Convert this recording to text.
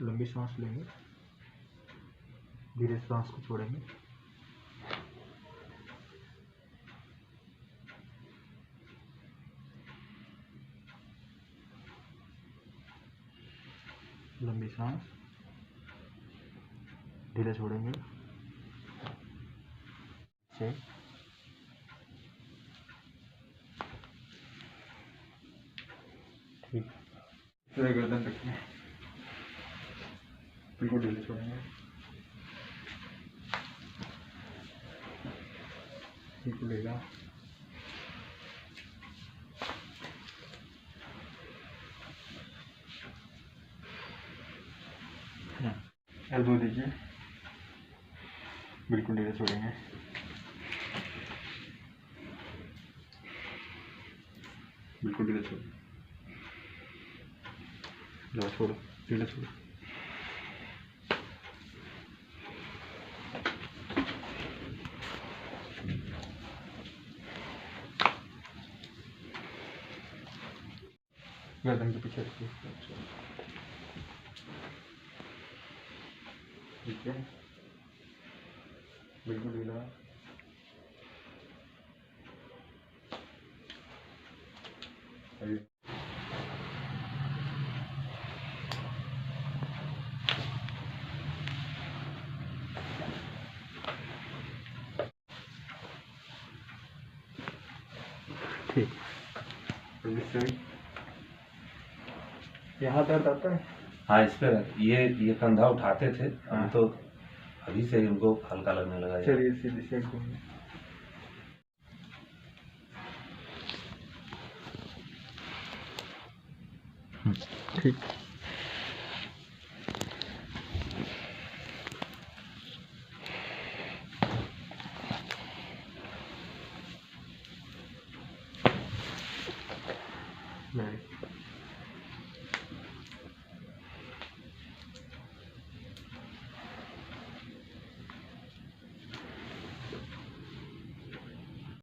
लंबी सांस लेंगे, धीरे सांस को छोड़ेंगे। लंबी सांस, धीरे छोड़ेंगे। 6 ठीक। पूरे गर्दन रखिए, बिल्कुल ढीले छोड़ेंगे, बिल्कुल ढीला। एल्बो दीजिए, बिल्कुल ढीले छोड़ेंगे, बिल्कुल ढीले छोड़ो, लो छोड़ो, ढीले छोड़ो। गर्दन के पीछे रखिए, ठीक है, बिल्कुल ढीला। ठीक। यहाँ दर्द आता है? हाँ, इस पे ये कंधा उठाते थे, हम तो अभी से उनको हल्का लगने लगा। चलिए सीधे से घूमिए। ठीक। नहीं।